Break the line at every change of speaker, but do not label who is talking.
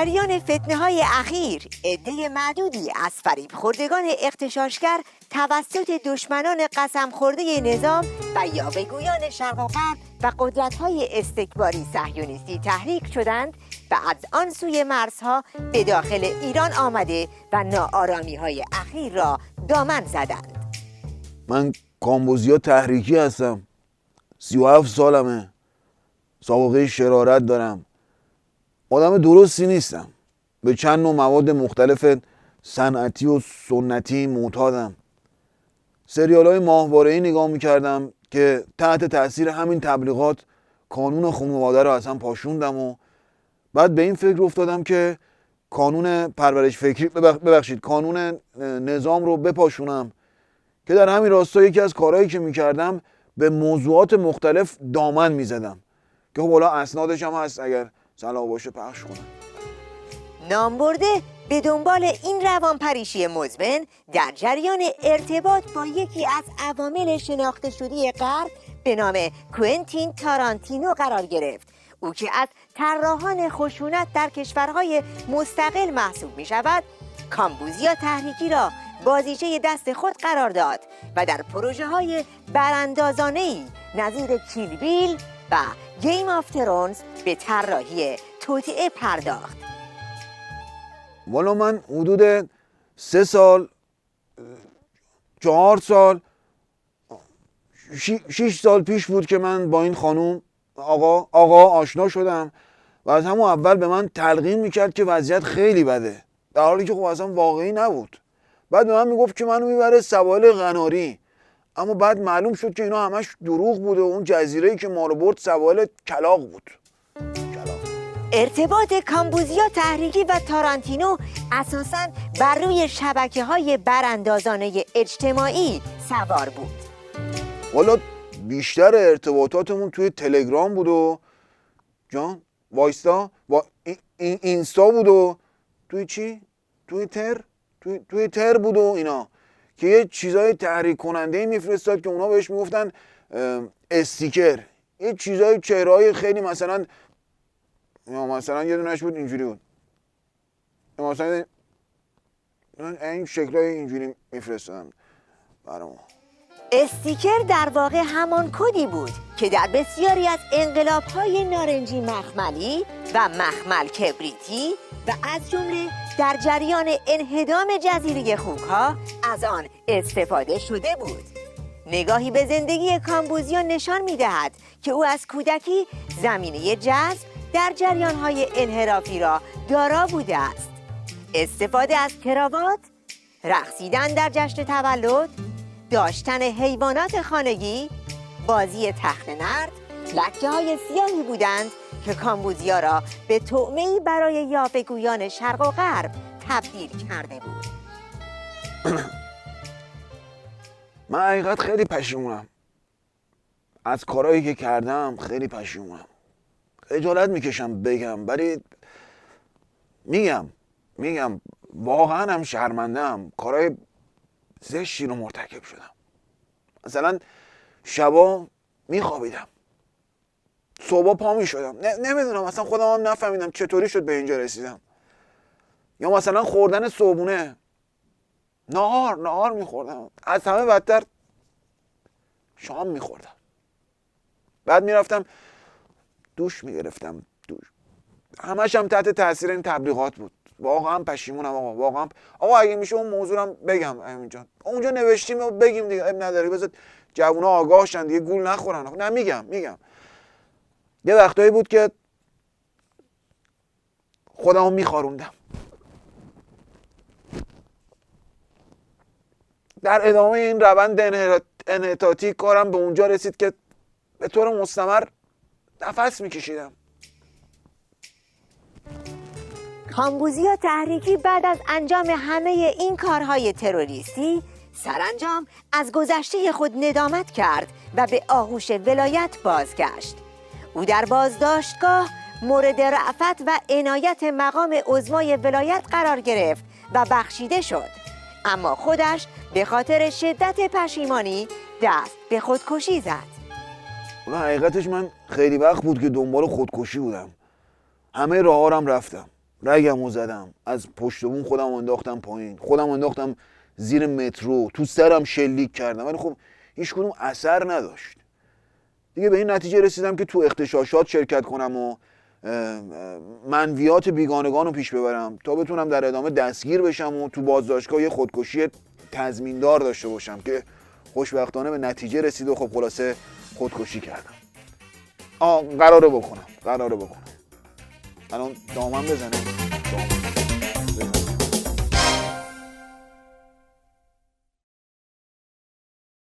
جریان فتنه‌های اخیر عده معدودی از فریب خوردگان اغتشاشگر توسط دشمنان قسم خورده نظام و یاوه‌گویان شرق و غرب و قدرت‌های استکباری صهیونیستی تحریک شدند و از آن سوی مرزها به داخل ایران آمده و ناآرامی‌های اخیر را دامن زدند.
من کامبوزیا تحریکی هستم. 37 سالمه. سابقه شرارت دارم. آدم درستی نیستم. به چند نوع مواد مختلف صنعتی و سنتی معتادم. سریال‌های ماهواره‌ای نگاه می‌کردم که تحت تاثیر همین تبلیغات کانون خانواده رو اصلا پاشوندم و بعد به این فکر افتادم که کانون پرورش فکری کانون نظام رو بپاشونم که در همین راستا یکی از کارهایی که می‌کردم به موضوعات مختلف دامن می‌زدم که خب حالا اسنادش هم هست، اگر صلاح باشه پخش کنم.
نامبرده به دنبال این روانپریشی مزمن در جریان ارتباط با یکی از عوامل شناخته شده غرب به نام کوئنتین تارانتینو قرار گرفت. او که از طراحان خشونت در کشورهای مستقل محسوب می شود، کامبوزیا تحریکی را بازیچه دست خود قرار داد و در پروژه های براندازانه‌ای نظیر کیل بیل و گیم آف ترونز به طراحی توطئه پرداخت.
والا من حدود 3 سال 4 سال 6 سال پیش بود که من با این خانوم آقا آشنا شدم و از همون اول به من تلقین میکرد که وضعیت خیلی بده، در حالی که خب اصلا واقعی نبود. بعد به من میگفت که منو میبره سواحل قناری، اما بعد معلوم شد که اینا همش دروغ بوده و اون جزیره‌ای که ما رو برد سواحل کلاغ بود.
ارتباط کامبوزیا تحریکی و تارانتینو اساساً بر روی شبکه‌های براندازانه اجتماعی سوار بود.
والا بیشتر ارتباطاتمون توی تلگرام بود و اینستا بود و توی چی؟ توی تر بود و اینا که یه چیزای تحریک کننده میفرستاد که اونا بهش میگفتن استیکر، یه چیزای چهره‌های خیلی مثلا یه دونش بود اینجوری بود، مثلا این شکلای اینجوری میفرستادن برام.
استیکر در واقع همان کدی بود که در بسیاری از انقلاب‌های نارنجی مخملی و مخمل کبریتی و از جمله در جریان انهدام جزیره خوک‌ها از آن استفاده شده بود. نگاهی به زندگی کامبوزیا نشان می‌دهد که او از کودکی زمینه جذب در جریان‌های انحرافی را دارا بوده است. استفاده از کراوات، رقصیدن در جشن تولد، داشتن حیوانات خانگی، بازی تخت نرد، لکه‌های سیاهی بودند که کامبوزیا را به طعمه‌ای برای یاوه‌گویان شرق و غرب تبدیل کرده بود.
من حقیقت خیلی پشیمونم از کارهایی که کردم، خیلی پشیمونم. خجالت میکشم بگم، ولی میگم واقعا هم شرمنده‌ام. کارهای زشتی رو مرتکب شدم. مثلا شبا میخوابیدم، صبح پا میشدم، نمیدونم اصلا خودم هم نفهمیدم چطوری شد به اینجا رسیدم. یا مثلا خوردن صبحونه، نهار میخوردم، از همه بدتر شام میخوردم. بعد میرفتم دوش میگرفتم، همش هم تحت تاثیر این تبلیغات بود. واقعا پشیمونم آقا اگه میشه اون موضوع رو بگم همینجا، اونجا نوشتیم و بگیم دیگه، اب نداره، بذار جوونا آگاه شن دیگه، گول نخورن. نه میگم یه وقتایی بود که خودمو میخاروندم. در ادامه این روند انحطاطی کارم به اونجا رسید که به طور مستمر نفس میکشیدم.
کامبوزیا تحریکی بعد از انجام همه این کارهای تروریستی سرانجام از گذشته خود ندامت کرد و به آغوش ولایت بازگشت. او در بازداشتگاه مورد رأفت و عنایت مقام عظمای ولایت قرار گرفت و بخشیده شد، اما خودش به خاطر شدت پشیمانی دست به خودکشی زد.
و حقیقتش من خیلی وقت بود که دنبال خودکشی بودم. همه راه‌ها رفتم، رگمو زدم، از پشت بوم خودم انداختم پایین، خودم انداختم زیر مترو، تو سرم شلیک کردم، ولی خب هیچ کدوم اثر نداشت. دیگه به این نتیجه رسیدم که تو اغتشاشات شرکت کنم و منویات بیگانگان رو پیش ببرم تا بتونم در ادامه دستگیر بشم و تو بازداشتگاه یه خودکشی تضمیندار داشته باشم که خوشبختانه به نتیجه رسید و خب خلاصه خودکشی کردم. قراره بکنم الان دامن بزنم.